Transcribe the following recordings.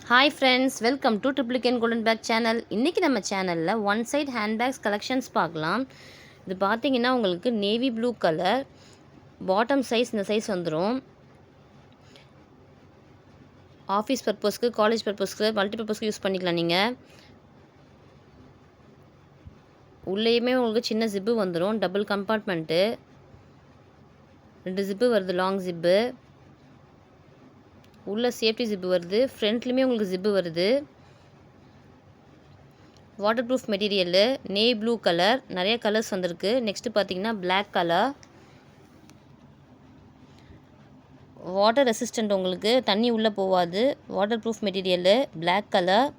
Hi friends, welcome to Triplicane golden bag channel. இன்றைக்கி நம்ம சேனலில் ஒன் சைட் ஹேண்ட்பேக்ஸ் கலெக்ஷன்ஸ் பார்க்கலாம். இது பார்த்தீங்கன்னா உங்களுக்கு navy blue colour bottom size, இந்த சைஸ் வந்துடும். ஆஃபீஸ் பர்பஸ்க்கு, காலேஜ் பர்பஸ்க்கு, மல்டிபர்பஸ்க்கு யூஸ் பண்ணிக்கலாம். நீங்கள் உள்ளேயுமே உங்களுக்கு சின்ன ஜிப்பு வந்துடும். டபுள் கம்பார்ட்மெண்ட்டு, 2 ஜிப்பு வருது, லாங் ஜிப்பு. உள்ள சேஃப்டி ஜிப்பு வருது. ஃப்ரண்ட்லேயுமே உங்களுக்கு ஜிப்பு வருது. Waterproof material, navy blue colour, நிறைய கலர்ஸ் வந்திருக்கு. நெக்ஸ்ட்டு பார்த்தீங்கன்னா பிளாக் கலர், வாட்டர் ரெசிஸ்டண்ட், உங்களுக்கு தண்ணி உள்ளே போகாது. Waterproof material, black colour.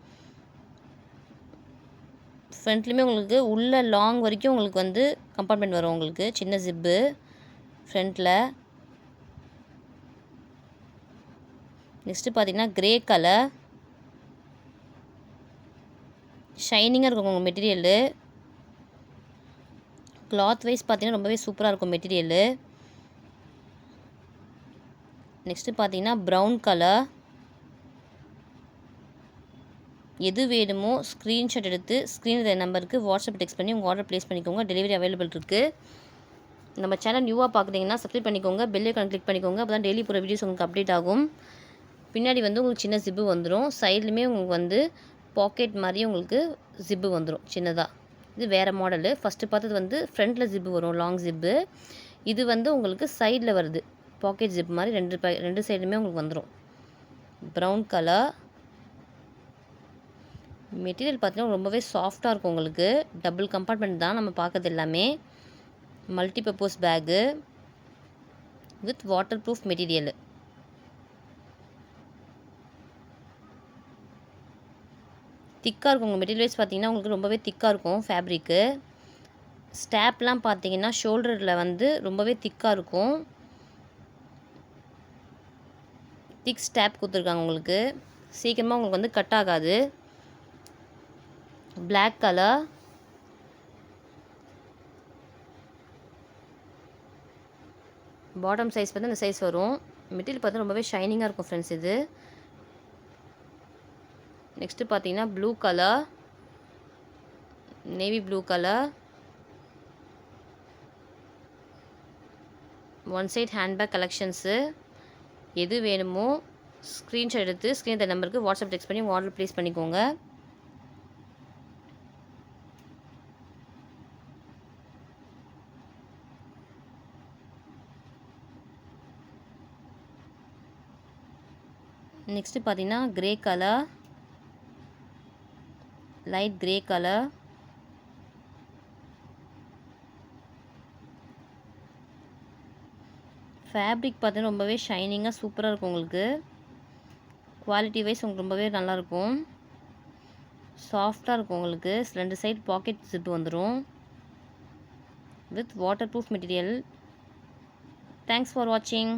ஃப்ரண்ட்லேயுமே உங்களுக்கு உள்ள லாங் வரைக்கும் உங்களுக்கு வந்து கம்பார்ட்மெண்ட் வரும். உங்களுக்கு சின்ன ஜிப்பு ஃப்ரண்ட்டில். நெக்ஸ்ட்டு பார்த்தீங்கன்னா க்ரே கலர், ஷைனிங்காக இருக்கும் உங்கள் மெட்டீரியலு. கிளாத் வைஸ் பார்த்தீங்கன்னா ரொம்பவே சூப்பராக இருக்கும் மெட்டீரியலு. நெக்ஸ்ட்டு பார்த்தீங்கன்னா ப்ரௌன் கலர். எது வேணுமோ ஸ்க்ரீன்ஷாட் எடுத்து ஸ்க்ரீன் நம்பருக்கு வாட்ஸ்அப் டெக்ஸ்ட் பண்ணி உங்கள் ஆர்டர் ப்ளேஸ் பண்ணிக்கோங்க. டெலிவரி அவைலபிள் இருக்குது. நம்ம சேனல் நியூவாக பார்க்குறீங்கன்னா சப்ஸ்கிரைப் பண்ணிக்கோங்க, பெல் ஐக்கான் கிளிக் பண்ணிக்கோங்க. அப்போ தான் டெய்லி போகிற வீடியோஸ் உங்களுக்கு அப்டேட் ஆகும். பின்னாடி வந்து உங்களுக்கு சின்ன ஜிப்பு வந்துடும். சைட்லையுமே உங்களுக்கு வந்து பாக்கெட் மாதிரி உங்களுக்கு ஜிப்பு வந்துடும் சின்னதாக. இது வேறு மாடலு. ஃபஸ்ட்டு பார்த்தது வந்து ஃப்ரண்ட்டில் ஜிப்பு வரும், லாங் ஜிப்பு. இது வந்து உங்களுக்கு சைடில் வருது, பாக்கெட் ஜிப் மாதிரி. ரெண்டு சைடுமே உங்களுக்கு வந்துடும். ப்ரௌன் கலர் மெட்டீரியல் பார்த்தீங்கன்னா ரொம்பவே சாஃப்டாக இருக்கும் உங்களுக்கு. டபுள் கம்பார்ட்மெண்ட் தான் நம்ம பார்க்கறது எல்லாமே. Multipurpose bag with waterproof material. திக்காக இருக்கும் உங்கள் மெட்டீரியல் வைஸ் பார்த்தீங்கன்னா உங்களுக்கு ரொம்பவே திக்காக இருக்கும் ஃபேப்ரிக்கு. ஸ்டாப்லாம் பார்த்தீங்கன்னா ஷோல்டரில் வந்து ரொம்பவே திக்காக இருக்கும். திக் ஸ்டாப் கொடுத்துருக்காங்க உங்களுக்கு. சீக்கிரமாக உங்களுக்கு வந்து கட் ஆகாது. பிளாக் கலர், பாட்டம் சைஸ் பார்த்து இந்த சைஸ் வரும். மெட்டீரியல் பார்த்தா ரொம்பவே ஷைனிங்காக இருக்கும் ஃப்ரெண்ட்ஸ் இது. நெக்ஸ்ட்டு பார்த்தீங்கன்னா blue colour, navy blue colour. One side handbag collections. எது வேணுமோ ஸ்க்ரீன்ஷாட் எடுத்து ஸ்க்ரீன் நம்பருக்கு வாட்ஸ்அப் டெக்ஸ்ட் பண்ணி உங்கள் ஆர்டர் ப்ளேஸ் பண்ணிக்கோங்க. நெக்ஸ்ட்டு பார்த்தீங்கன்னா grey colour, light grey colour. Fabric பார்த்தீங்கன்னா ரொம்பவே ஷைனிங்காக சூப்பராக இருக்கும் உங்களுக்கு. குவாலிட்டி வைஸ் உங்களுக்கு ரொம்பவே நல்லாயிருக்கும். சாஃப்டாக இருக்கும் உங்களுக்கு. 2 சைட் பாக்கெட் ஜிப்பு வந்துடும் with water proof material. Thanks for வாட்சிங்.